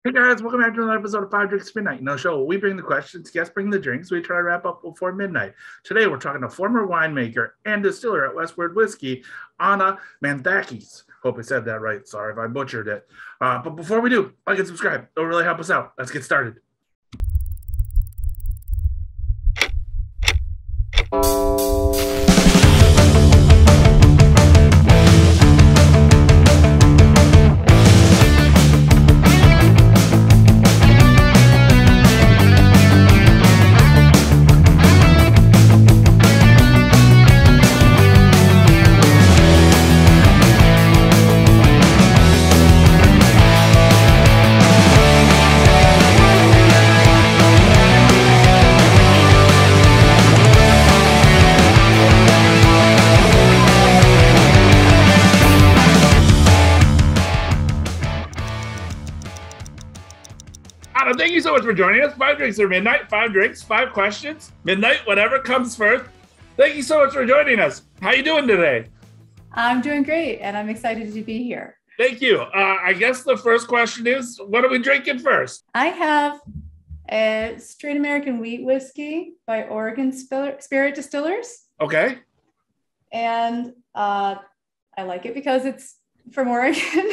Hey guys, welcome back to another episode of Five Drinks Midnight. No show. We bring the questions, guests bring the drinks. We try to wrap up before midnight. Today we're talking to former winemaker and distiller at Westward Whiskey, Anna Mantheakis. Hope I said that right. Sorry if I butchered it. But before we do, like and subscribe. It'll really help us out. Let's get started. Anna, thank you so much for joining us. Five Drinks or Midnight. Five drinks, five questions. Midnight, whatever comes first. Thank you so much for joining us. How you doing today? I'm doing great, and I'm excited to be here. Thank you. I guess the first question is, what are we drinking first? I have a straight American wheat whiskey by Oregon Spirit Distillers. Okay. And I like it because it's from Oregon.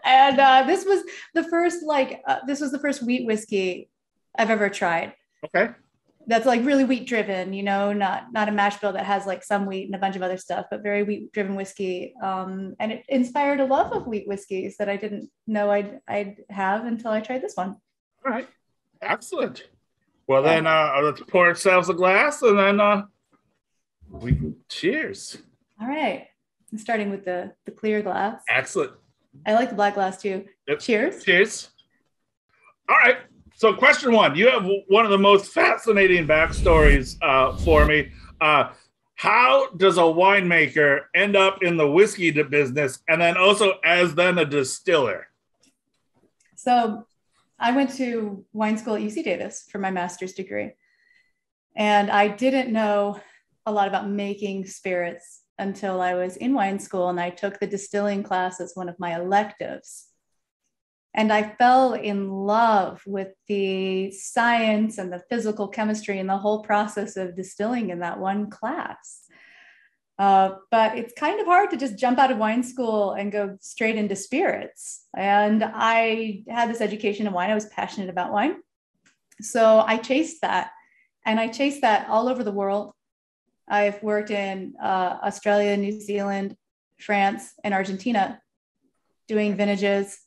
And this was the first wheat whiskey I've ever tried. Okay. That's like really wheat driven, not a mash bill that has like some wheat and a bunch of other stuff, but very wheat driven whiskey. And it inspired a love of wheat whiskeys that I didn't know I'd have until I tried this one. All right. Excellent. Well, then let's pour ourselves a glass and then we can cheers. All right. I'm starting with the clear glass. Excellent. I like the black glass too. Yep. Cheers. Cheers. All right. So question one, you have one of the most fascinating backstories for me. How does a winemaker end up in the whiskey business and then also as then a distiller? So I went to wine school at UC Davis for my master's degree. And I didn't know a lot about making spirits until I was in wine school and I took the distilling class as one of my electives. And I fell in love with the science and the physical chemistry and the whole process of distilling in that one class. But it's kind of hard to just jump out of wine school and go straight into spirits. And I had this education in wine. I was passionate about wine. So I chased that. And I chased that all over the world. I've worked in Australia, New Zealand, France, and Argentina doing vintages,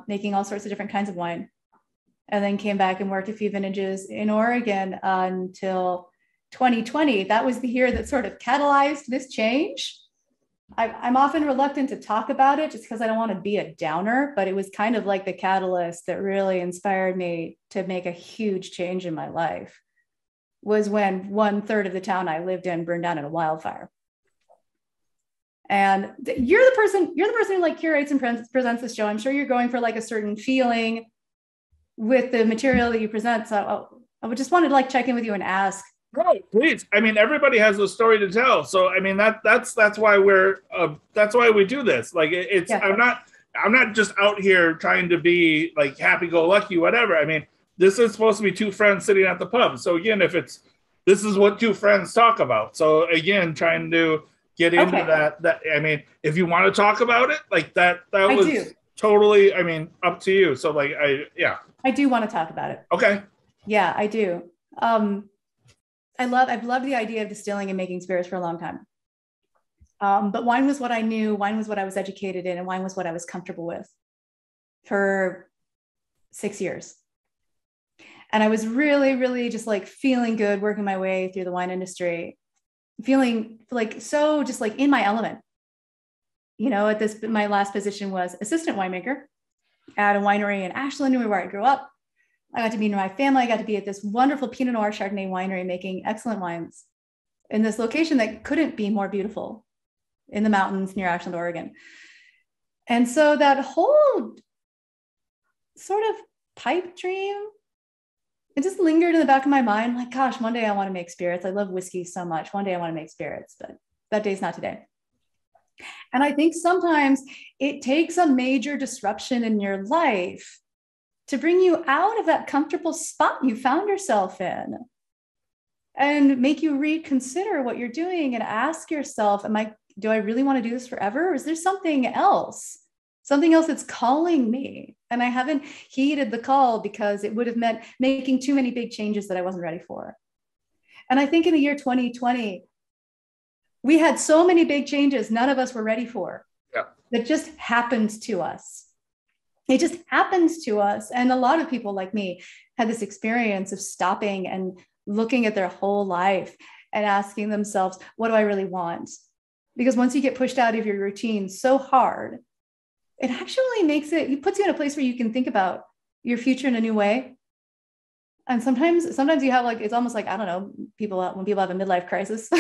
making all sorts of different kinds of wine. And then came back and worked a few vintages in Oregon until 2020. That was the year that sort of catalyzed this change. I'm often reluctant to talk about it just because I don't want to be a downer, but it was kind of like the catalyst that really inspired me to make a huge change in my life. Was when 1/3 of the town I lived in burned down in a wildfire. And you're the person who like curates and presents this show. I'm sure you're going for like a certain feeling with the material that you present. So I would just wanted to like check in with you and ask. Right, please. I mean, everybody has a story to tell. So I mean that's why that's why we do this. Like it's yeah. I'm not just out here trying to be like happy-go-lucky, whatever. I mean, this is supposed to be two friends sitting at the pub. So again, this is what two friends talk about. So again, trying to get into that, I mean, if you want to talk about it, like that was totally, I mean, up to you. So like, I do want to talk about it. Okay. Yeah, I do. I've loved the idea of distilling and making spirits for a long time. But wine was what I knew. Wine was what I was educated in, and wine was what I was comfortable with for 6 years. And I was really, really just like feeling good, working my way through the wine industry, feeling like so just like in my element. My last position was assistant winemaker at a winery in Ashland, where I grew up. I got to be near my family. I got to be at this wonderful Pinot Noir Chardonnay winery making excellent wines in this location that couldn't be more beautiful in the mountains near Ashland, Oregon. And so that whole sort of pipe dream, it just lingered in the back of my mind. Like, gosh, one day I want to make spirits. I love whiskey so much. One day I want to make spirits, but that day's not today. And I think sometimes it takes a major disruption in your life to bring you out of that comfortable spot you found yourself in and make you reconsider what you're doing and ask yourself, do I really want to do this forever? Or is there something else that's calling me? And I haven't heeded the call because it would have meant making too many big changes that I wasn't ready for. And I think in the year 2020, we had so many big changes none of us were ready for. Yeah. That just happens to us. It just happens to us. And a lot of people like me had this experience of stopping and looking at their whole life and asking themselves, what do I really want? Because once you get pushed out of your routine so hard, it actually it puts you in a place where you can think about your future in a new way. And sometimes you have it's almost like, I don't know, when people have a midlife crisis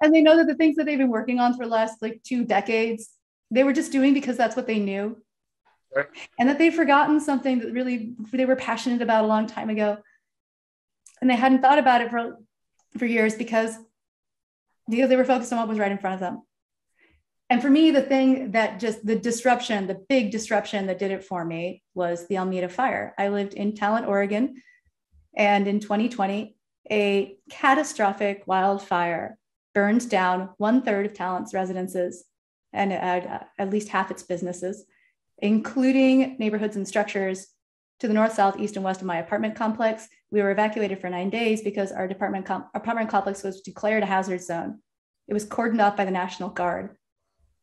and they know that the things that they've been working on for the last 2 decades, they were just doing because that's what they knew. Right. And that they've forgotten something that really they were passionate about a long time ago. And they hadn't thought about it for years because they were focused on what was right in front of them. And for me, the thing that the big disruption that did it for me was the Alameda fire. I lived in Talent, Oregon. And in 2020, a catastrophic wildfire burned down 1/3 of Talent's residences and at least half its businesses, including neighborhoods and structures to the north, south, east, and west of my apartment complex. We were evacuated for 9 days because our apartment complex was declared a hazard zone. It was cordoned off by the National Guard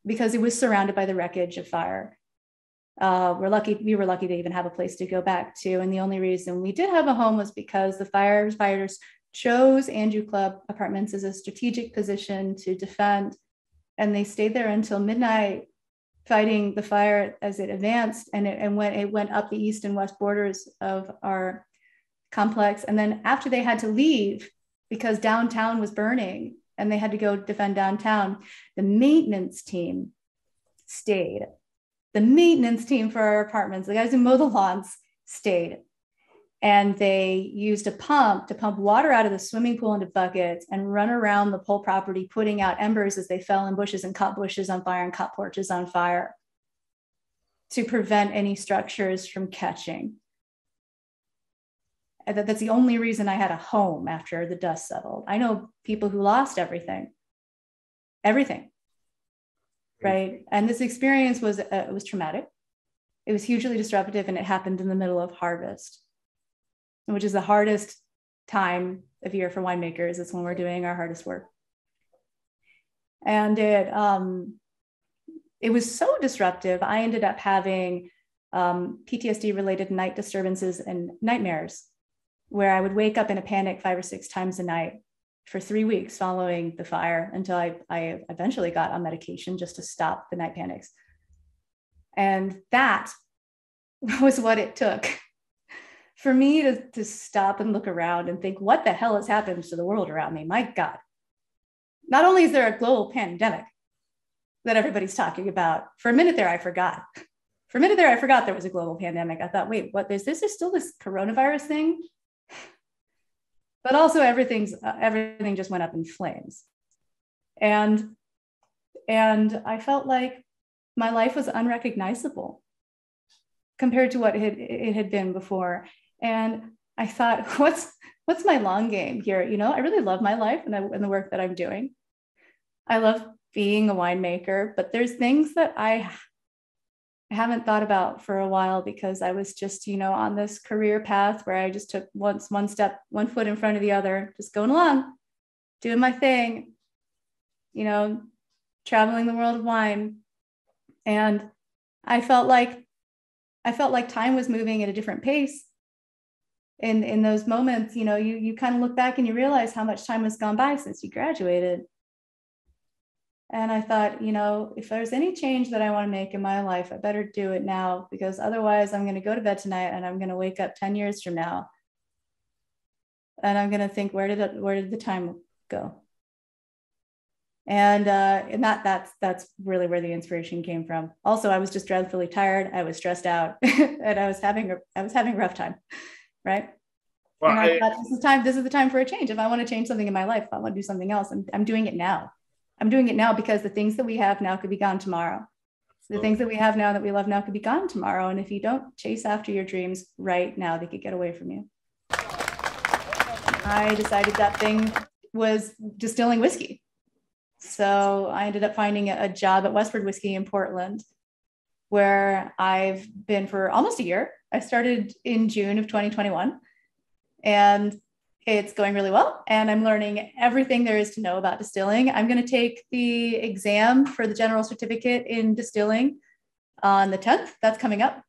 because it was surrounded by the wreckage of fire. We were lucky to even have a place to go back to. And the only reason we did have a home was because the firefighters chose Andrew Club Apartments as a strategic position to defend. And they stayed there until midnight, fighting the fire as it advanced. And it went up the east and west borders of our complex. And then after they had to leave because downtown was burning and they had to go defend downtown, the maintenance team stayed. The maintenance team for our apartments, the guys who mow the lawns, stayed. And they used a pump to pump water out of the swimming pool into buckets and run around the whole property, putting out embers as they fell in bushes and caught bushes on fire and caught porches on fire to prevent any structures from catching. And that's the only reason I had a home after the dust settled. I know people who lost everything. Right. And this experience was traumatic. It was hugely disruptive, and it happened in the middle of harvest, which is the hardest time of year for winemakers. It's when we're doing our hardest work. And it was so disruptive. I ended up having PTSD related night disturbances and nightmares where I would wake up in a panic 5 or 6 times a night for 3 weeks following the fire until I eventually got on medication just to stop the night panics. And that was what it took for me to stop and look around and think, what the hell has happened to the world around me? My God. Not only is there a global pandemic that everybody's talking about, for a minute there, I forgot. There was a global pandemic. I thought, wait, what is this? There's still this coronavirus thing? But also everything just went up in flames. And I felt like my life was unrecognizable compared to what it had been before. And I thought, what's my long game here? I really love my life and the work that I'm doing. I love being a winemaker, but there's things that I haven't thought about for a while because I was just, on this career path where I just took one foot in front of the other, just going along, doing my thing, traveling the world of wine. And I felt like time was moving at a different pace. In those moments, you kind of look back and you realize how much time has gone by since you graduated. And I thought, if there's any change that I want to make in my life, I better do it now, because otherwise I'm going to go to bed tonight and I'm going to wake up 10 years from now. And I'm going to think, where did the time go? And that's really where the inspiration came from. Also, I was just dreadfully tired. I was stressed out and I was having a rough time. Right. Well, and I thought this is the time for a change. If I want to change something in my life, if I want to do something else, I'm doing it now. I'm doing it now because the things that we have now could be gone tomorrow. The things that we have now that we love now could be gone tomorrow. And if you don't chase after your dreams right now, they could get away from you. I decided that thing was distilling whiskey. So I ended up finding a job at Westward Whiskey in Portland, where I've been for almost a year. I started in June of 2021, and it's going really well. And I'm learning everything there is to know about distilling. I'm going to take the exam for the general certificate in distilling on the 10th. That's coming up.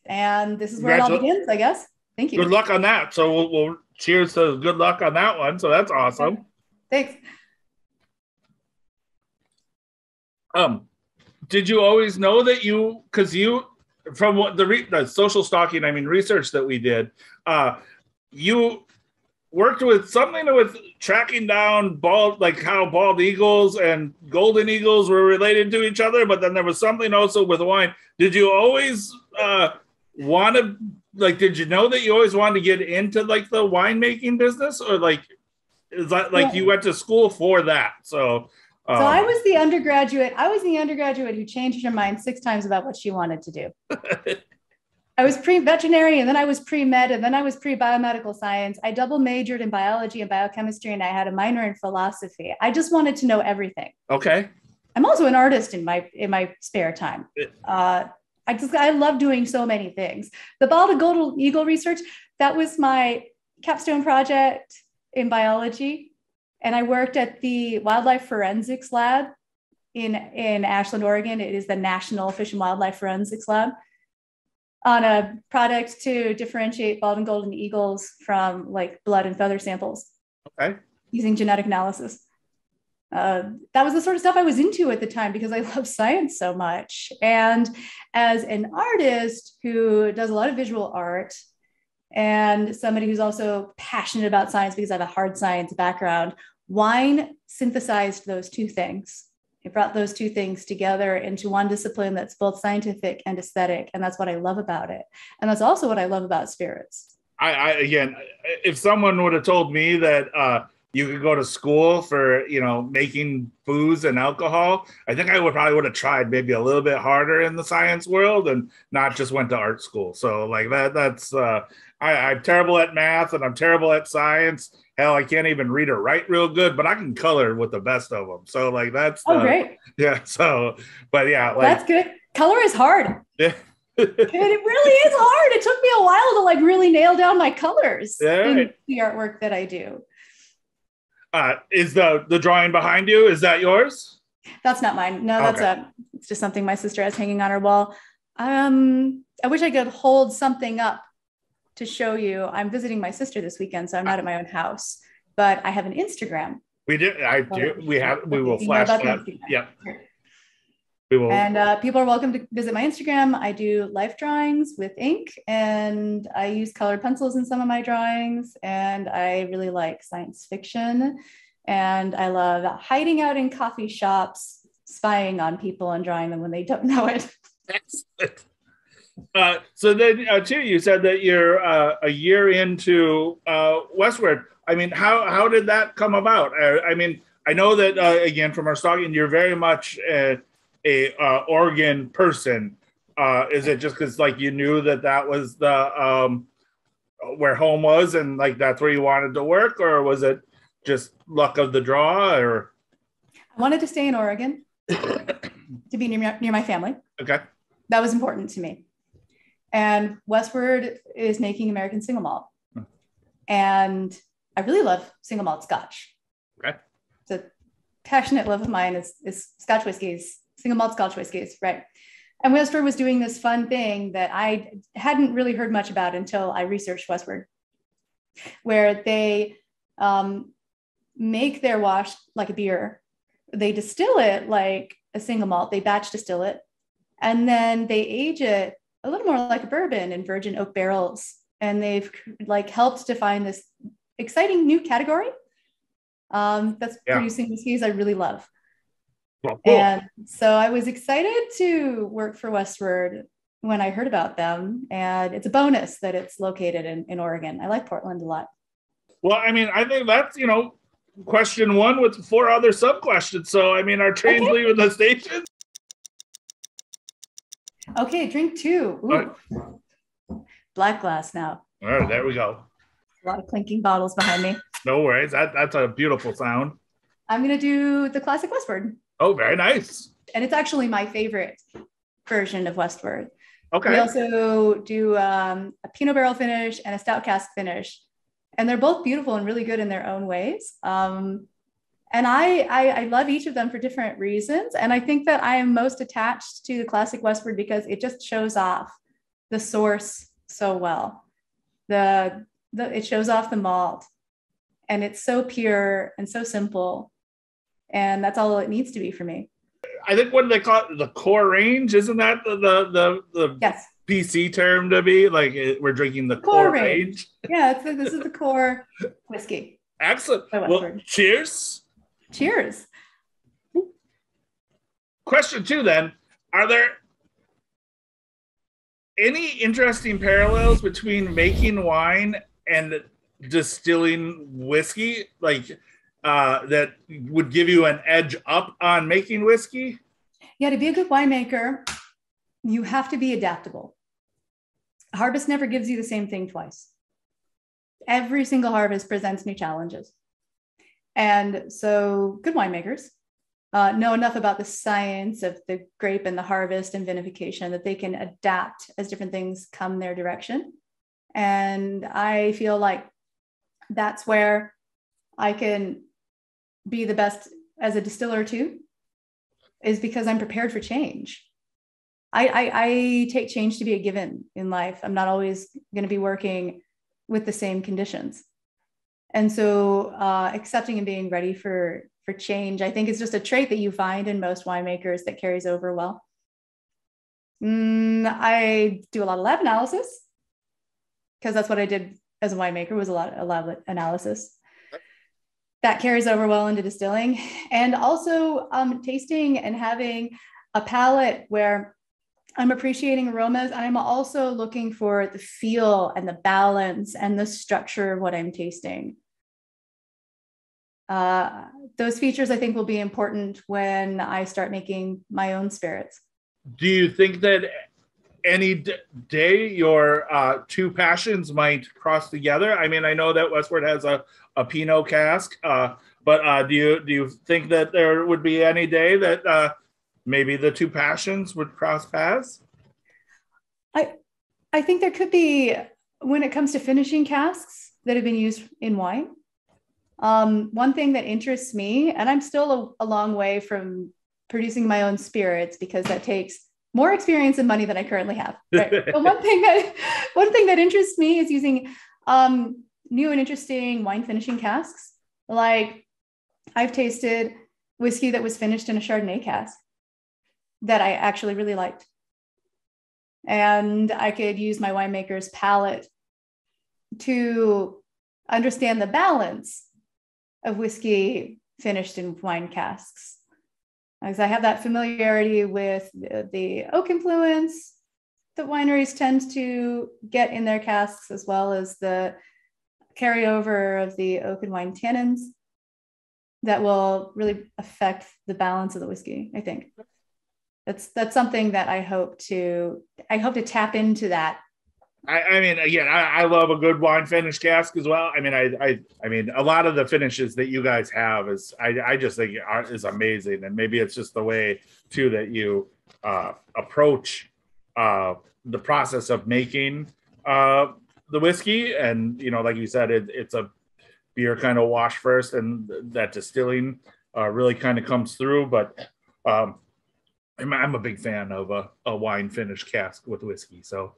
And this is where it all begins, I guess. Thank you. Good luck on that. So we'll cheers to good luck on that one. So that's awesome. Thanks. Did you always know that from what the social stalking, research that we did, you worked with something with tracking down how bald eagles and golden eagles were related to each other, but then there was something also with wine. Did you always did you know that you always wanted to get into the winemaking business, or is that you went to school for that? So I was the undergraduate. Who changed her mind 6 times about what she wanted to do. I was pre-veterinary, and then I was pre-med, and then I was pre-biomedical science. I double majored in biology and biochemistry, and I had a minor in philosophy. I just wanted to know everything. Okay. I'm also an artist in my spare time. I love doing so many things. The bald and golden eagle research, that was my capstone project in biology. And I worked at the Wildlife Forensics Lab in Ashland, Oregon. It is the National Fish and Wildlife Forensics Lab, on a product to differentiate bald and golden eagles from blood and feather samples. Okay. Using genetic analysis. That was the sort of stuff I was into at the time because I love science so much. And as an artist who does a lot of visual art, and somebody who's also passionate about science because I have a hard science background, wine synthesized those two things. It brought those two things together into one discipline that's both scientific and aesthetic. And that's what I love about it. And that's also what I love about spirits. Again, if someone would have told me that you could go to school for, making booze and alcohol, I think I probably would have tried maybe a little bit harder in the science world and not just went to art school. So that's I'm terrible at math and I'm terrible at science. Hell, I can't even read or write real good, but I can color with the best of them. So that's great. Yeah. So, but yeah, that's good. Color is hard. Yeah. It really is hard. It took me a while to really nail down my colors in the artwork that I do. Is the drawing behind you? Is that yours? That's not mine. No, that's it's just something my sister has hanging on her wall. I wish I could hold something up to show you. I'm visiting my sister this weekend, so I'm not at my own house, but I have an Instagram. We do. We will flash that. Yeah. We will. And people are welcome to visit my Instagram. I do life drawings with ink, and I use colored pencils in some of my drawings. And I really like science fiction, and I love hiding out in coffee shops, spying on people and drawing them when they don't know it. Excellent. So then, too, you said that you're a year into Westward. How did that come about? I know that again from our stalking, you're very much a Oregon person. Is it just because you knew that was the where home was and that's where you wanted to work, or was it just luck of the draw? Or I wanted to stay in Oregon to be near my family. Okay, that was important to me. And Westward is making American single malt. And I really love single malt Scotch. Okay. It's a passionate love of mine is Scotch whiskeys, single malt Scotch whiskeys, right? And Westward was doing this fun thing that I hadn't really heard much about until I researched Westward, where they make their wash like a beer. They distill it like a single malt. They batch distill it. And then they age it a little more like a bourbon in virgin oak barrels. And they've helped define this exciting new category that's producing whiskeys I really love. Well, cool. And so I was excited to work for Westward when I heard about them. And it's a bonus that it's located in Oregon. I like Portland a lot. Well, I think that's, question 1 with 4 other sub questions. So, I mean, our train's leaving the station. Okay, drink 2. Ooh. Black glass now. All right, there we go. A lot of clinking bottles behind me. No worries. That's a beautiful sound. I'm going to do the classic Westward. Oh, very nice. And it's actually my favorite version of Westward. Okay. We also do a Pinot barrel finish and a stout cask finish. And they're both beautiful and really good in their own ways. And I love each of them for different reasons. And I think that I am most attached to the classic Westward because it just shows off the source so well. It shows off the malt, and it's so pure and so simple. And that's all it needs to be for me. I think what they call it, the core range, isn't that the yes. PC term to be? Like we're drinking the core range. Yeah, this is the core whiskey. Excellent. Well, cheers. Cheers. Question 2 then. Are there any interesting parallels between making wine and distilling whiskey? Like that would give you an edge up on making whiskey? Yeah, to be a good winemaker, you have to be adaptable. Harvest never gives you the same thing twice. Every single harvest presents new challenges. And so good winemakers know enough about the science of the grape and the harvest and vinification that they can adapt as different things come their direction. And I feel like that's where I can be the best as a distiller too, is because I'm prepared for change. I take change to be a given in life. I'm not always going to be working with the same conditions. And so accepting and being ready for change, I think is just a trait that you find in most winemakers that carries over well. I do a lot of lab analysis because that's what I did as a winemaker, was a lot of lab analysis. That carries over well into distilling, and also tasting and having a palate where I'm appreciating aromas, and I'm also looking for the feel and the balance and the structure of what I'm tasting. Those features I think will be important when I start making my own spirits. Do you think that any day your 2 passions might cross together? I mean, I know that Westward has a Pinot cask, but do you think that there would be any day that maybe the 2 passions would cross paths? I think there could be, when it comes to finishing casks that have been used in wine. One thing that interests me, and I'm still a long way from producing my own spirits because that takes more experience and money than I currently have. Right? But one thing that interests me is using new and interesting wine finishing casks. Like I've tasted whiskey that was finished in a Chardonnay cask that I actually really liked. And I could use my winemaker's palate to understand the balance of whiskey finished in wine casks. Because I have that familiarity with the oak influence that wineries tend to get in their casks, as well as the carryover of the oak and wine tannins that will really affect the balance of the whiskey, I think. That's something that I hope to tap into that. I mean, again, I love a good wine finish cask as well. I mean, I mean, a lot of the finishes that you guys have is, I just think is amazing. And maybe it's just the way too that you approach the process of making the whiskey. And, you know, like you said, it's a beer kind of wash first, and that distilling really kind of comes through. But I'm a big fan of a wine finish cask with whiskey. So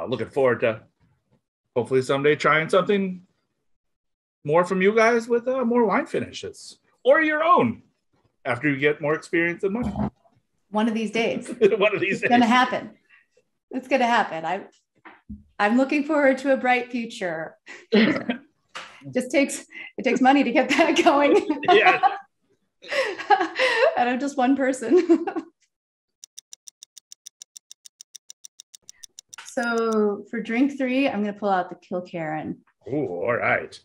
looking forward to hopefully someday trying something more from you guys with more wine finishes, or your own after you get more experience and money. One of these days. One of these days. It's going to happen. It's going to happen. I'm looking forward to a bright future. It takes money to get that going. Yeah. And I'm just one person. So for drink 3, I'm going to pull out the Kilkerran. Oh, all right.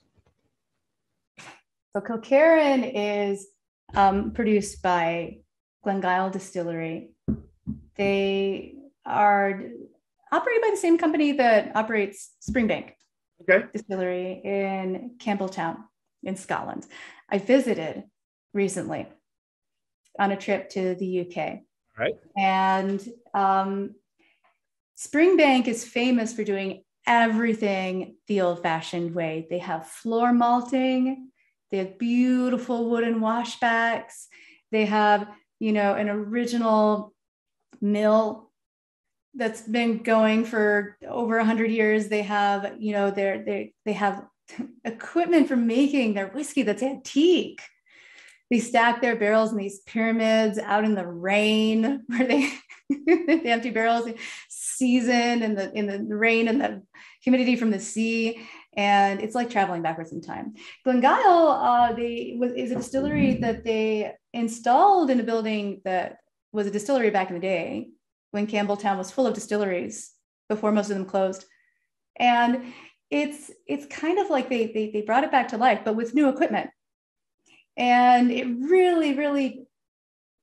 So Kilkerran is produced by Glengyle Distillery. They are operated by the same company that operates Springbank Distillery in Campbelltown in Scotland. I visited recently on a trip to the UK. Right. And Springbank is famous for doing everything the old-fashioned way. They have floor malting. They have beautiful wooden washbacks. They have, an original mill that's been going for over 100 years. They have, they have equipment for making their whiskey that's antique. They stack their barrels in these pyramids out in the rain, where they the empty barrels season in the rain and the humidity from the sea. And it's like traveling backwards in time. Glengyle is a distillery that they installed in a building that was a distillery back in the day when Campbelltown was full of distilleries before most of them closed. And it's kind of like they brought it back to life, but with new equipment. And it really, really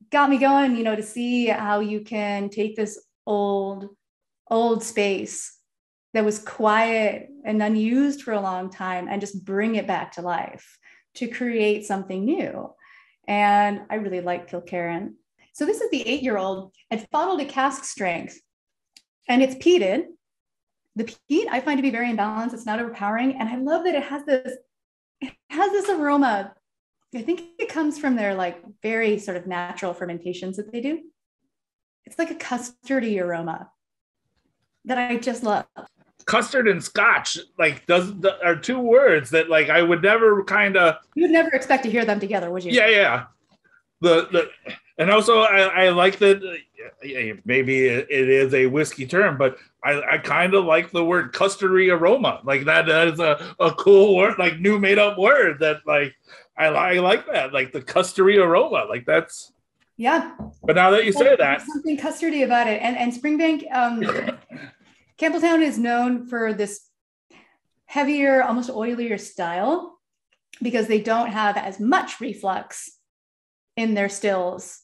got me going, to see how you can take this old space that was quiet and unused for a long time and just bring it back to life to create something new. And I really like Kilkerran. So this is the 8-year-old. It's bottled at cask strength and it's peated. The peat I find to be very imbalanced. It's not overpowering. And I love that it has this aroma. I think it comes from their very sort of natural fermentations that they do. It's like a custardy aroma that I just love. Custard and Scotch are two words that I would never you would never expect to hear them together, would you? Yeah. And also I like that maybe it is a whiskey term, but I kind of like the word custardy aroma. That is a cool word, new made up word that I like that, the custardy aroma. That's yeah. But now that you say that, there's something custardy about it. And Springbank, Campbelltown is known for this heavier, almost oilier style because they don't have as much reflux in their stills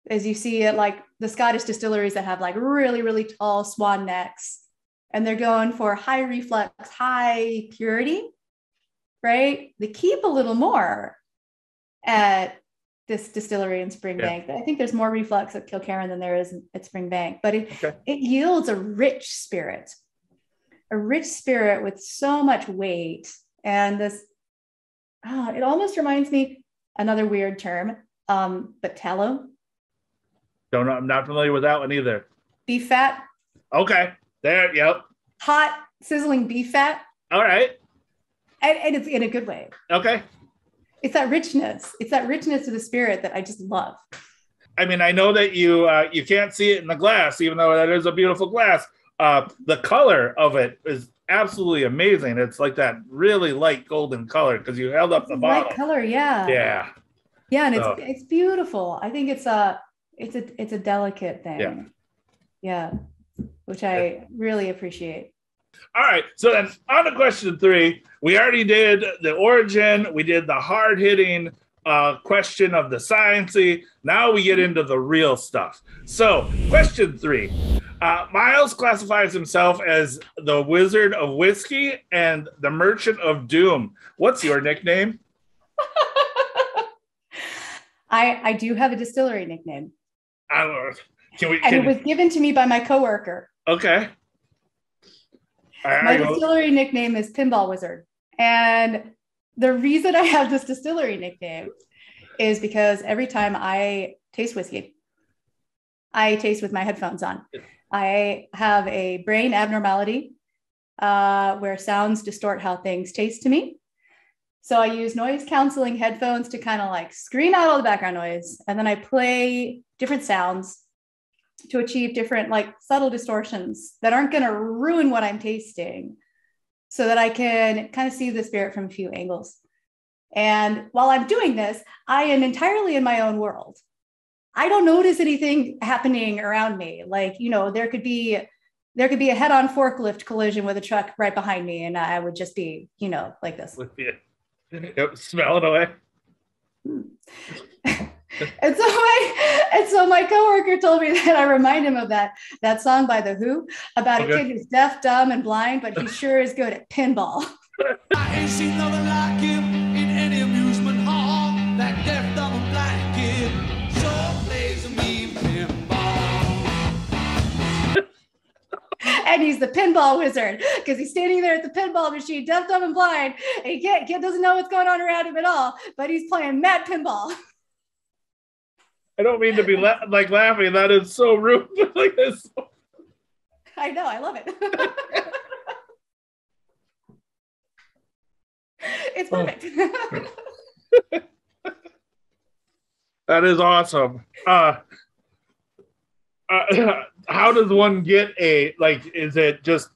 as you see at the Scottish distilleries that have really, really tall swan necks, and they're going for high reflux, high purity, right? They keep a little more at this distillery in Springbank. Yeah. I think there's more reflux at Kilkerran than there is at Springbank, but it yields a rich spirit with so much weight. And this, it almost reminds me, another weird term, but tallow. Don't know. I'm not familiar with that one either. Beef fat. Okay. There. Yep. Hot, sizzling beef fat. All right. And it's in a good way. Okay. It's that richness. It's that richness of the spirit that I just love. I mean, I know that you can't see it in the glass, even though that is a beautiful glass. The color of it is absolutely amazing. It's that really light golden color because you held up the bottle. Light color, yeah. Yeah. Yeah, and it's beautiful. I think it's a delicate thing. Yeah, which I really appreciate. All right, so then on to question 3. We already did the origin. We did the hard-hitting question of the sciencey. Now we get into the real stuff. So question 3. Miles classifies himself as the Wizard of Whiskey and the Merchant of Doom. What's your nickname? I do have a distillery nickname. It was given to me by my coworker. Okay. My distillery nickname is Pinball Wizard. And the reason I have this distillery nickname is because every time I taste whiskey, I taste with my headphones on. I have a brain abnormality where sounds distort how things taste to me. So I use noise canceling headphones to kind of screen out all the background noise. And then I play different sounds to achieve different subtle distortions that aren't going to ruin what I'm tasting, so that I can kind of see the spirit from a few angles. And while I'm doing this, I am entirely in my own world. I don't notice anything happening around me. There could be a head-on forklift collision with a truck right behind me, and I would just be, like this. Yep, smell it away. And so my coworker told me that I remind him of that song by The Who about a kid who's deaf, dumb, and blind, but he sure is good at pinball. I ain't seen nothing like him in any amusement hall. That deaf, dumb, and blind kid sure plays a mean pinball. And he's the pinball wizard because he's standing there at the pinball machine, deaf, dumb, and blind. And kid doesn't know what's going on around him at all, but he's playing mad pinball. I don't mean to be laughing. That is so rude. Like this. I know. I love it. It's perfect. That is awesome. How does one get is it just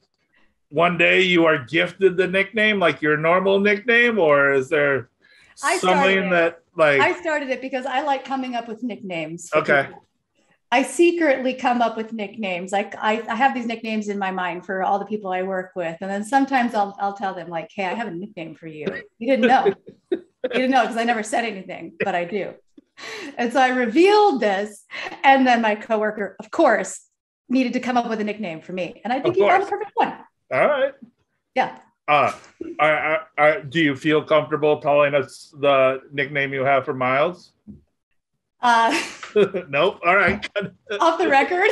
one day you are gifted the nickname, like your normal nickname, or is there something that I started it because I like coming up with nicknames. Okay. People. I secretly come up with nicknames. Like I have these nicknames in my mind for all the people I work with. And then sometimes I'll tell them like, hey, I have a nickname for you. You didn't know. You didn't know because I never said anything, but I do. And so I revealed this. And then my coworker, of course, needed to come up with a nickname for me. And I think you found the perfect one. All right. Yeah. Do you feel comfortable telling us the nickname you have for Miles? Nope. All right. Off the record?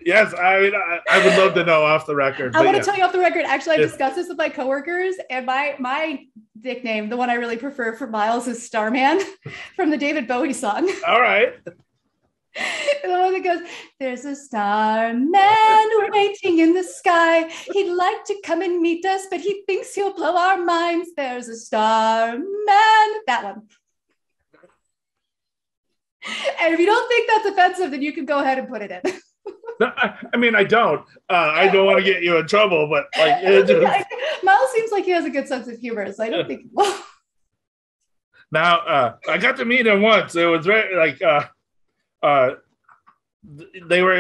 Yes, I mean, I would love to know off the record. I want to tell you off the record. Actually, I discussed this with my coworkers, and my nickname, the one I really prefer for Miles, is Starman from the David Bowie song. All right. And the one that goes, there's a starman waiting in the sky. He'd like to come and meet us, but he thinks he'll blow our minds. There's a starman. That one. And if you don't think that's offensive, then you can go ahead and put it in. No, I mean, I don't. I don't want to get you in trouble, but Miles seems like he has a good sense of humor, so I don't think. Now, I got to meet him once. It was very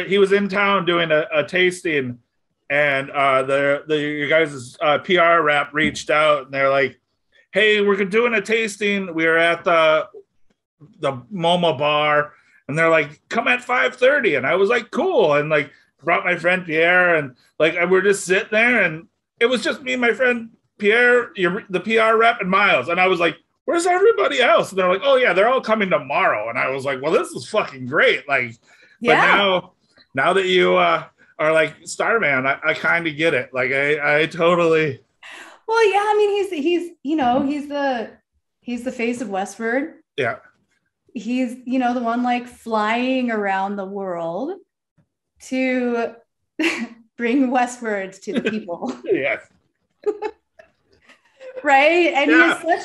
he was in town doing a tasting, and your guys' PR rep reached out, and they're like, "Hey, we're doing a tasting. We're at the MoMA bar." And they're like, come at 5:30. And I was like, cool. And like brought my friend Pierre, and like we're just sitting there, and it was just me and my friend Pierre, the PR rep, and Miles. And I was like, where's everybody else? And they're like, oh yeah, they're all coming tomorrow. And I was like, well, this is fucking great. Like, yeah. But now that you are like Starman, I kind of get it. Like I totally. Well, yeah, I mean, he's the face of Westward. Yeah. He's, the one like flying around the world to bring Westward to the people. Yes. Right. And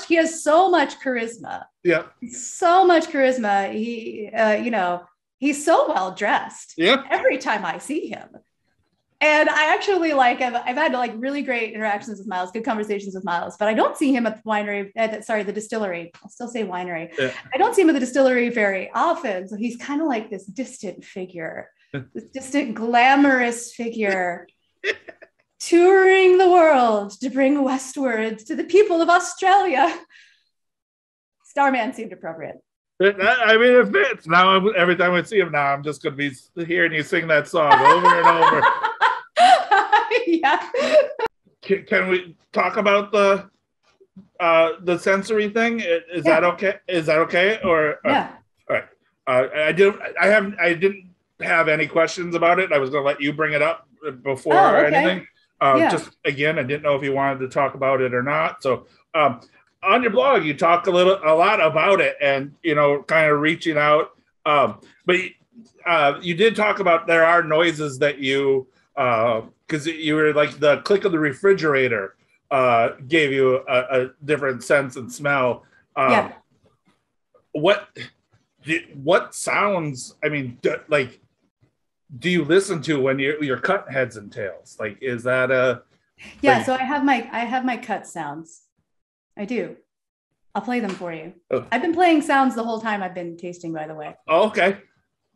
he has so much charisma. Yeah. So much charisma. He's so well dressed. Yeah. Every time I see him. And I actually I've had like really great interactions with Miles, good conversations with Miles, but I don't see him at the winery, the distillery. I'll still say winery. Yeah. I don't see him at the distillery very often. So he's kind of like this distant figure, this distant glamorous figure touring the world to bring Westward to the people of Australia. Starman seemed appropriate. I mean, it fits. Now, every time I see him now, I'm just going to be hearing you sing that song over and over. Yeah. Can we talk about the sensory thing? Is that okay? Is that okay? Or yeah. All right. I didn't have any questions about it. I was going to let you bring it up before anything. Just again, I didn't know if you wanted to talk about it or not. So, on your blog, you talk a lot about it, and kind of reaching out. But you did talk about there are noises that you. Because you were like the click of the refrigerator gave you a different sense and smell. What sounds? I mean, do you listen to when you're cutting heads and tails? Like, is that a? Yeah. So I have my cut sounds. I do. I'll play them for you. Oh. I've been playing sounds the whole time I've been tasting, by the way. Oh, okay.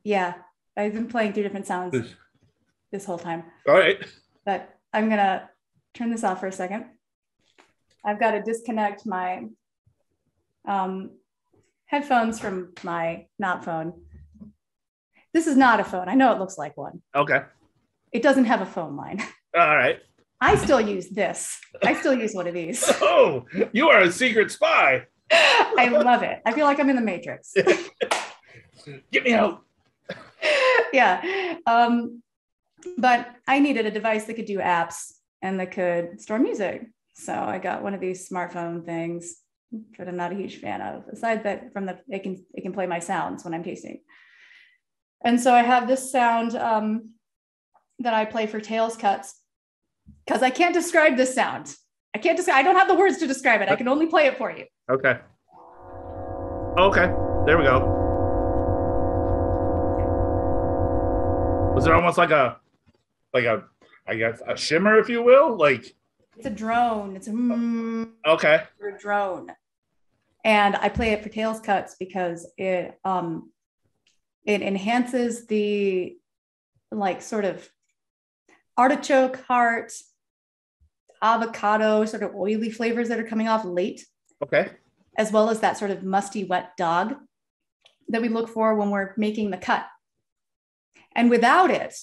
Yeah, I've been playing 3 different sounds. This whole time. All right. But I'm going to turn this off for a second. I've got to disconnect my headphones from my not phone. This is not a phone. I know it looks like one. Okay. It doesn't have a phone line. All right. I still use this. I still use one of these. Oh, you are a secret spy. I love it. I feel like I'm in the Matrix. Get me out. Yeah. But I needed a device that could do apps and that could store music. So I got one of these smartphone things that I'm not a huge fan of, aside that from the, it can play my sounds when I'm tasting. And so I have this sound that I play for tails cuts, because I can't describe this sound. I don't have the words to describe it. I can only play it for you. Okay. Okay. There we go. Was it almost like a, I guess, a shimmer, if you will? Like, it's a drone. It's a okay. A drone. And I play it for tails cuts because it enhances the like sort of artichoke heart, avocado, sort of oily flavors that are coming off late. Okay. As well as that sort of musty, wet dog that we look for when we're making the cut. And without it,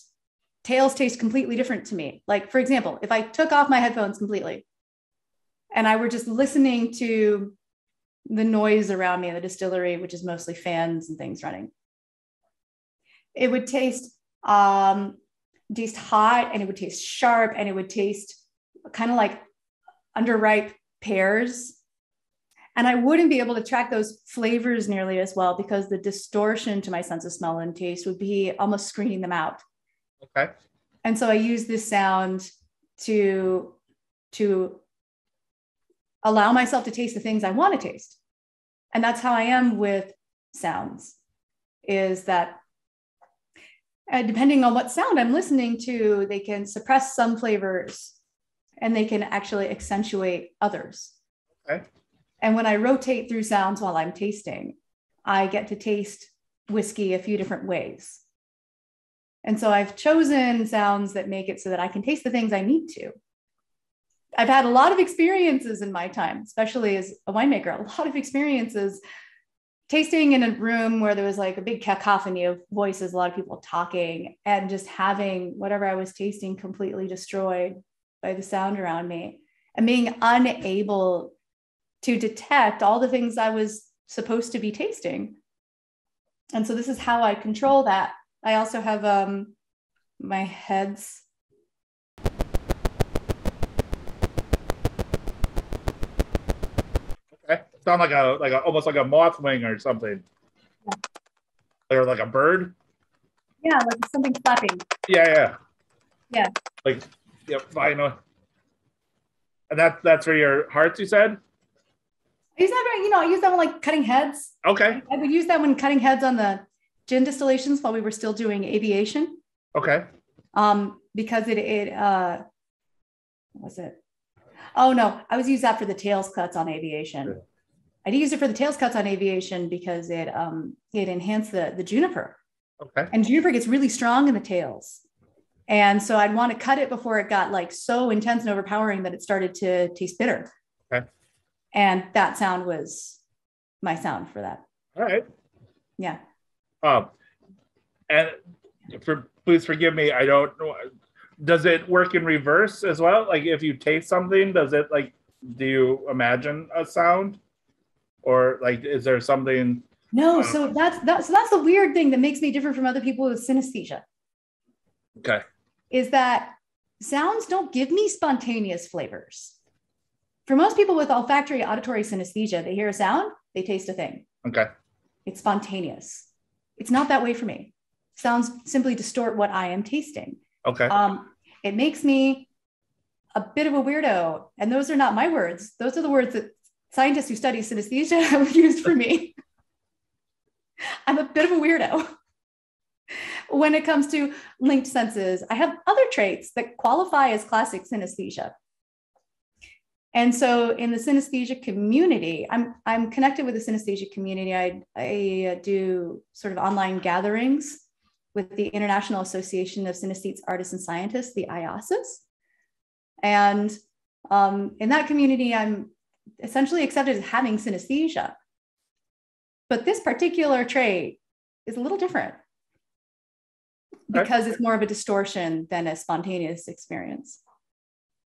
tails taste completely different to me. Like, for example, if I took off my headphones completely and I were just listening to the noise around me in the distillery, which is mostly fans and things running, it would taste hot, and it would taste sharp, and it would taste kind of like underripe pears. And I wouldn't be able to track those flavors nearly as well because the distortion to my sense of smell and taste would be almost screening them out. Okay. And so I use this sound to allow myself to taste the things I want to taste. And that's how I am with sounds, is that depending on what sound I'm listening to, they can suppress some flavors and they can actually accentuate others. Okay. And when I rotate through sounds while I'm tasting, I get to taste whiskey a few different ways. And so I've chosen sounds that make it so that I can taste the things I need to. I've had a lot of experiences in my time, especially as a winemaker, a lot of experiences tasting in a room where there was like a big cacophony of voices, a lot of people talking, and just having whatever I was tasting completely destroyed by the sound around me and being unable to detect all the things I was supposed to be tasting. And so this is how I control that. I also have my heads. Okay. Sound like a almost like a moth wing or something. Yeah. Or like a bird. Yeah, like something flapping. Yeah. Yeah. Like, yep, I know. And that's for your hearts, you said? I use that, I use that one like cutting heads. Okay. I would use that when cutting heads on the gin distillations while we were still doing aviation. Okay. Because what was it? Oh no, I was used that for the tails cuts on aviation. Good. I did use it for the tails cuts on aviation because it enhanced the juniper. Okay. And juniper gets really strong in the tails. And so I'd want to cut it before it got like so intense and overpowering that it started to taste bitter. Okay. And that sound was my sound for that. All right. Yeah. And please forgive me, I don't know. Does it work in reverse as well? Like if you taste something, does it do you imagine a sound? Or like, is there something? No, so that's the weird thing that makes me different from other people with synesthesia. Okay. Is that sounds don't give me spontaneous flavors. For most people with olfactory auditory synesthesia, they hear a sound, they taste a thing. Okay. It's spontaneous. It's not that way for me. Sounds simply distort what I am tasting. Okay. It makes me a bit of a weirdo. And those are not my words. Those are the words that scientists who study synesthesia have used for me. I'm a bit of a weirdo. When it comes to linked senses, I have other traits that qualify as classic synesthesia. And so in the synesthesia community, I'm connected with the synesthesia community. I do sort of online gatherings with the International Association of Synesthetes, Artists, and Scientists, the IASAs. And in that community, I'm essentially accepted as having synesthesia. But this particular trait is a little different because it's more of a distortion than a spontaneous experience.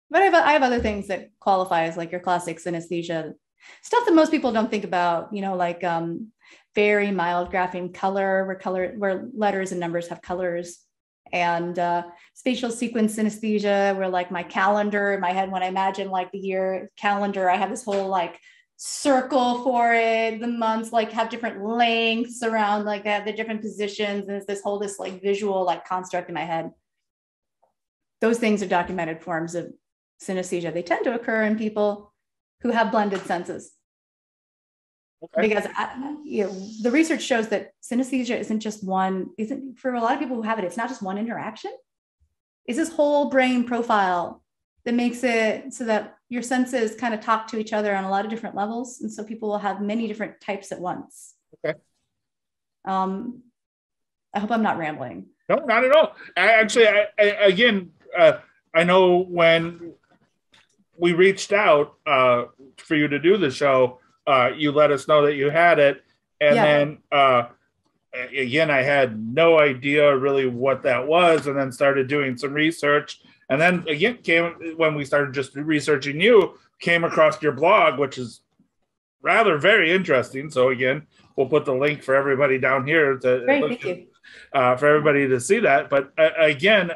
But I have other things that qualify as like your classic synesthesia, stuff that most people don't think about, like very mild grapheme color, where letters and numbers have colors, and spatial sequence synesthesia, where like my calendar in my head, when I imagine like the year calendar, I have this whole like circle for it. The months like have different lengths around like that, the different positions, and it's this whole like visual like construct in my head. Those things are documented forms of synesthesia. They tend to occur in people who have blended senses. Okay. Because the research shows that synesthesia isn't for a lot of people who have it, it's not just one interaction. It's this whole brain profile that makes it so that your senses kind of talk to each other on a lot of different levels. And so people will have many different types at once. Okay. I hope I'm not rambling. No, not at all. I know when we reached out for you to do the show, you let us know that you had it. And then, again, I had no idea really what that was, and then started doing some research. And then again, when we started just researching you, came across your blog, which is rather very interesting. So again, we'll put the link for everybody down here for everybody to see that. But again,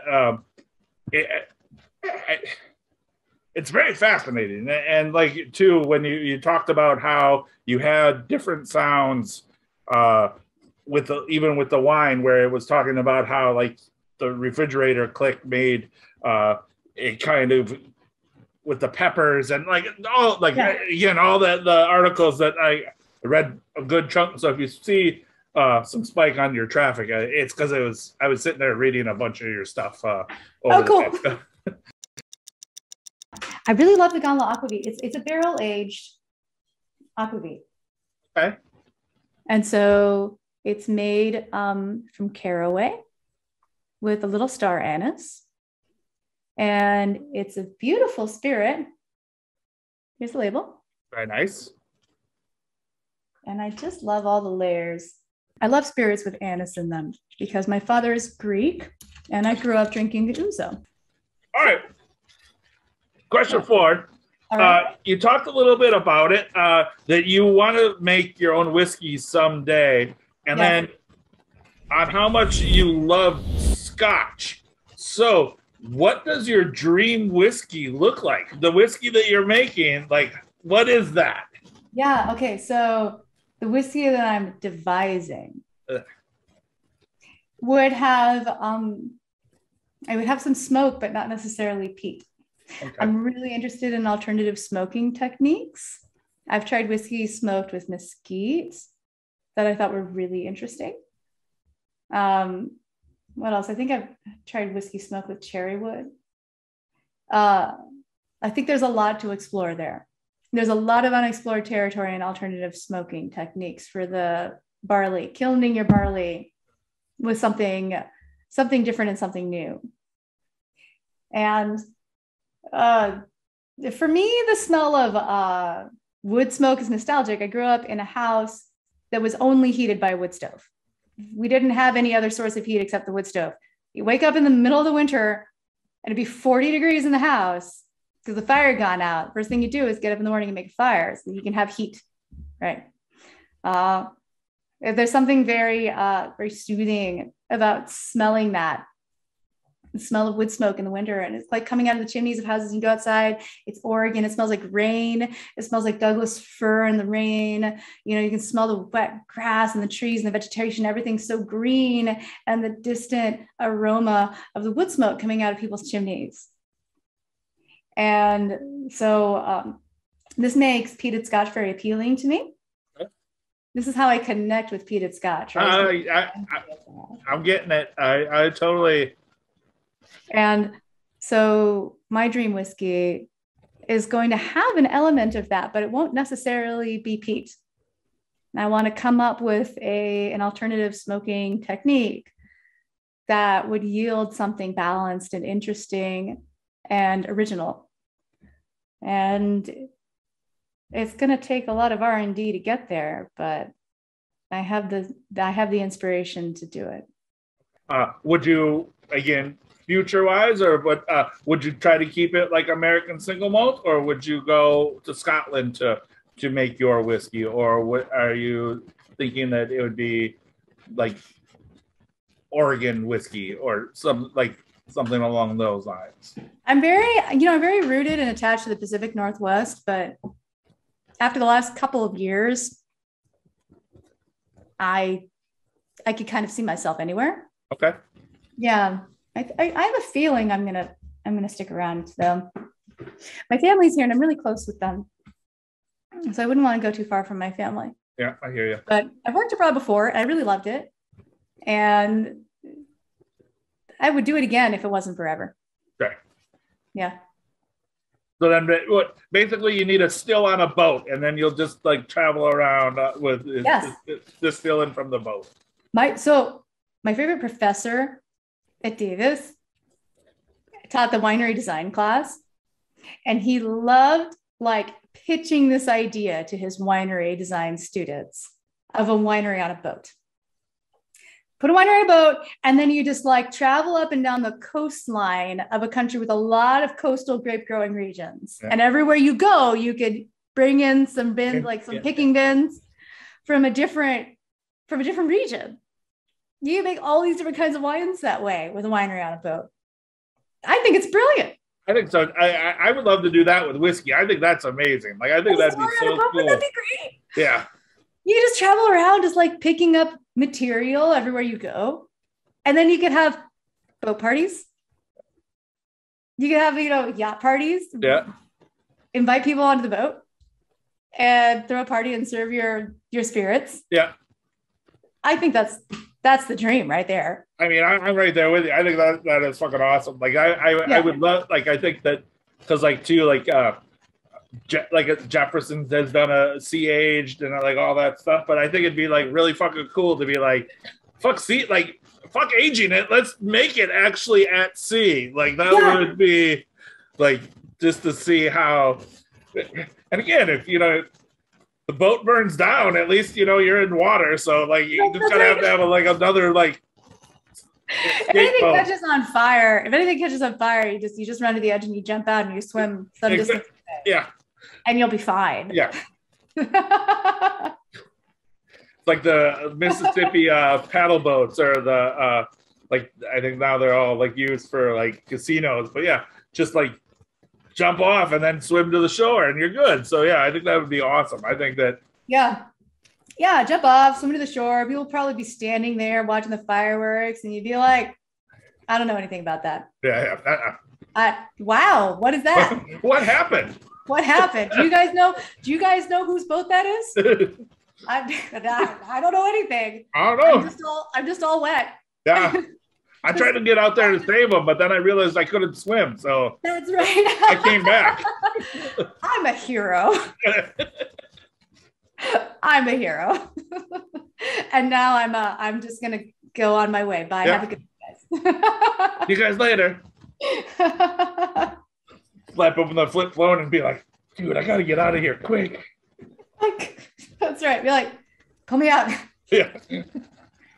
it's very fascinating. And like too, when you talked about how you had different sounds even with the wine, where it was talking about how like the refrigerator click made it kind of with the peppers and like all like again all the articles that I read a good chunk. So if you see some spike on your traffic, it's because I was sitting there reading a bunch of your stuff. Cool. I really love the Ganla Aquavit. It's a barrel aged aquavit. Okay. And so it's made from caraway with a little star anise. And it's a beautiful spirit. Here's the label. Very nice. And I just love all the layers. I love spirits with anise in them because my father is Greek and I grew up drinking the ouzo. All right. Question 4. Right. You talked a little bit about it, that you want to make your own whiskey someday. And then on how much you love Scotch. So what does your dream whiskey look like? The whiskey that you're making, like, what is that? Yeah. Okay. So the whiskey that I'm devising would have, I would have some smoke, but not necessarily peat. Okay. I'm really interested in alternative smoking techniques. I've tried whiskey smoked with mesquite that I thought were really interesting. What else? I think I've tried whiskey smoked with cherry wood. I think there's a lot to explore there. There's a lot of unexplored territory in alternative smoking techniques for the barley, kilning your barley with something different and something new. And for me, the smell of wood smoke is nostalgic. I grew up in a house that was only heated by a wood stove. We didn't have any other source of heat except the wood stove. You wake up in the middle of the winter and it'd be 40 degrees in the house because the fire had gone out. First thing you do is get up in the morning and make a fire so you can have heat, right? There's something very, very soothing about smelling that. The smell of wood smoke in the winter, and it's like coming out of the chimneys of houses. You go outside, it's Oregon, it smells like rain, it smells like Douglas fir in the rain. You can smell the wet grass and the trees and the vegetation, everything's so green, and the distant aroma of the wood smoke coming out of people's chimneys. And so this makes peated Scotch very appealing to me. This is how I connect with peated Scotch. Right? I'm getting it. I totally. And so my dream whiskey is going to have an element of that, but it won't necessarily be peat. And I want to come up with an alternative smoking technique that would yield something balanced and interesting and original. And it's going to take a lot of R&D to get there, but I have the inspiration to do it. Would you, again, future-wise, or would you try to keep it like American single malt, or would you go to Scotland to make your whiskey, or what are you thinking that it would be like Oregon whiskey or something along those lines? I'm very rooted and attached to the Pacific Northwest, but after the last couple of years, I could kind of see myself anywhere. Okay. Yeah. I have a feeling I'm gonna stick around though. My family's here and I'm really close with them. So I wouldn't want to go too far from my family. Yeah, I hear you. But I've worked abroad before and I really loved it. And I would do it again if it wasn't forever. Okay. Yeah. So then basically you need a still on a boat and then you'll just like travel around with distilling from the boat. My favorite professor at Davis taught the winery design class, and he loved like pitching this idea to his winery design students of a winery on a boat. Put a winery on a boat, and then you just like travel up and down the coastline of a country with a lot of coastal grape growing regions. Yeah. And everywhere you go, you could bring in some bins, like some picking bins from a different region. You make all these different kinds of wines that way with a winery on a boat. I think it's brilliant. I think so. I would love to do that with whiskey. I think that's amazing. Like, I think that'd be so cool. That'd be great. Yeah. You can just travel around just like picking up material everywhere you go. And then you could have boat parties. You could have, yacht parties. Yeah. Invite people onto the boat and throw a party and serve your spirits. Yeah. I think that's the dream right there. I mean, I'm right there with you. I think that is fucking awesome. Like, I would love, like, I think that, because, like, too, like Jefferson's has done a sea aged and like all that stuff, but I think it'd be like really fucking cool to be like, fuck aging it. Let's make it actually at sea. Like, that would be like, just to see how, and again, if, the boat burns down, at least, you're in water. So like, you just gotta have to have another like. If anything catches on fire, you just run to the edge and you jump out and you swim some distance. Yeah. And you'll be fine. Yeah. Like the Mississippi paddle boats or the like, I think now they're all like used for like casinos, but yeah, just like jump off and then swim to the shore and you're good. So yeah, I think that would be awesome. I think that. Yeah, jump off, swim to the shore. People will probably be standing there watching the fireworks and you'd be like, I don't know anything about that. Yeah. Wow, what is that? What happened? What happened? Do you guys know whose boat that is? I don't know anything. I don't know. I'm just all wet. Yeah. I tried to get out there to save them, but then I realized I couldn't swim, so that's right. I came back. I'm a hero. I'm a hero. And now I'm just gonna go on my way. Bye. Have a good day, guys. See you guys later. Slap open the flip phone and be like, dude, I gotta get out of here quick. That's right. Be like, pull me out. Yeah.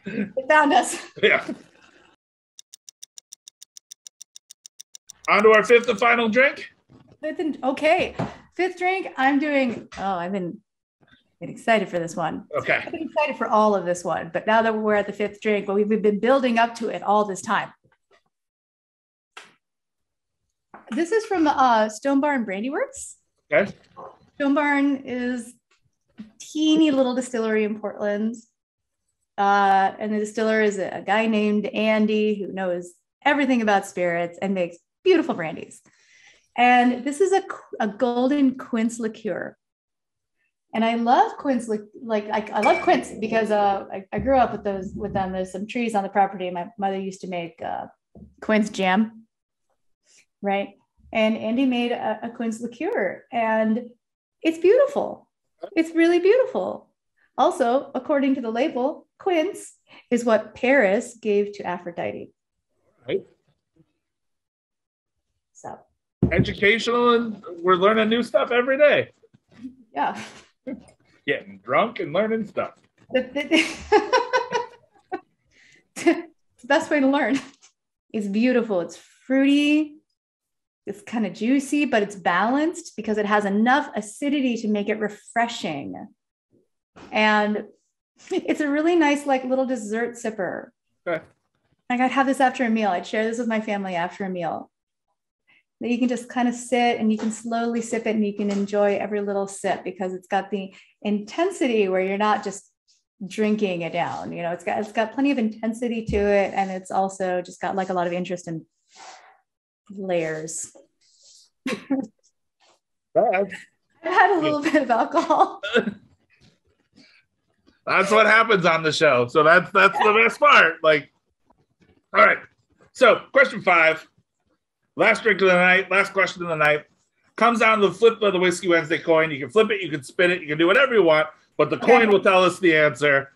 They found us. Yeah. On to our fifth and final drink. Okay. Fifth drink. I've been excited for this one. Okay. I've been excited for all of this one, but now that we're at the fifth drink, but we've been building up to it all this time. This is from Stone Barn Brandy Works. Okay. Stone Barn is a teeny little distillery in Portland. And the distiller is a guy named Andy who knows everything about spirits and makes beautiful brandies. And this is a golden quince liqueur. And I love quince, I love quince because I grew up with them. There's some trees on the property. My mother used to make quince jam, right? And Andy made a quince liqueur, and it's beautiful. It's really beautiful. Also, according to the label, quince is what Paris gave to Aphrodite. Right. So educational, and we're learning new stuff every day. Yeah. Getting drunk and learning stuff. The best way to learn. It's beautiful. It's fruity. It's kind of juicy, but it's balanced because it has enough acidity to make it refreshing. And it's a really nice, like, little dessert sipper. Okay. Like, I'd have this after a meal. I'd share this with my family after a meal. That you can just kind of sit and you can slowly sip it and you can enjoy every little sip because it's got the intensity where you're not just drinking it down. You know, it's got plenty of intensity to it. And it's also just got like a lot of interest in layers. I've had a little bit of alcohol. That's what happens on the show. So that's the best part. Like, all right. So question 5, last drink of the night, last question of the night, comes down to the flip of the Whiskey Wednesday coin. You can flip it, you can spin it, you can do whatever you want, but the coin will tell us the answer.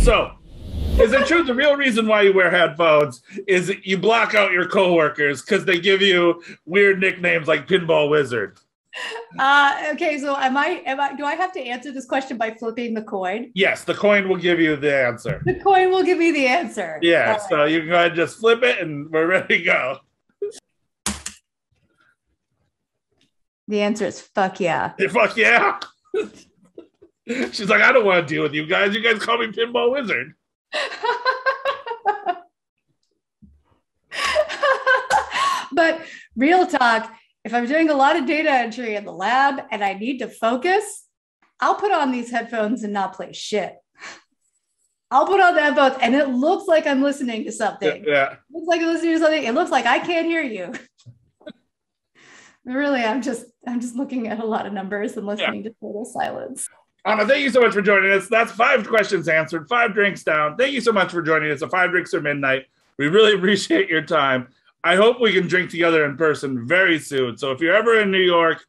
So is it true the real reason why you wear headphones is that you block out your coworkers because they give you weird nicknames like Pinball Wizard? Okay, so do I have to answer this question by flipping the coin? Yes, the coin will give you the answer. The coin will give me the answer. Yeah, so you can go ahead and just flip it and we're ready to go. The answer is fuck yeah. Fuck yeah. She's like, I don't want to deal with you guys. You guys call me Pinball Wizard. But real talk, if I'm doing a lot of data entry in the lab and I need to focus, I'll put on these headphones and not play shit. I'll put on the headphones and it looks like I'm listening to something. Yeah. It looks like I'm listening to something. It looks like I can't hear you. Really, I'm just looking at a lot of numbers and listening to total silence. Anna, thank you so much for joining us. That's 5 questions answered, 5 drinks down. Thank you so much for joining us at 5 Drinks or Midnight. We really appreciate your time. I hope we can drink together in person very soon. So if you're ever in New York,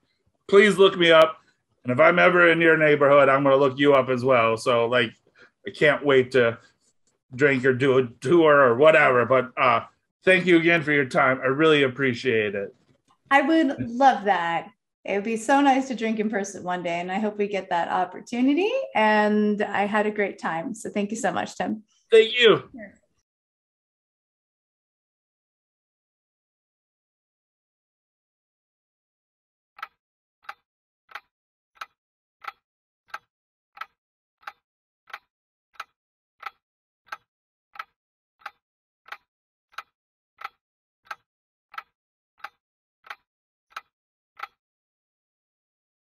please look me up. And if I'm ever in your neighborhood, I'm going to look you up as well. So, like, I can't wait to drink or do a tour or whatever. But thank you again for your time. I really appreciate it. I would love that. It would be so nice to drink in person one day. And I hope we get that opportunity. And I had a great time. So thank you so much, Tim. Thank you. Sure.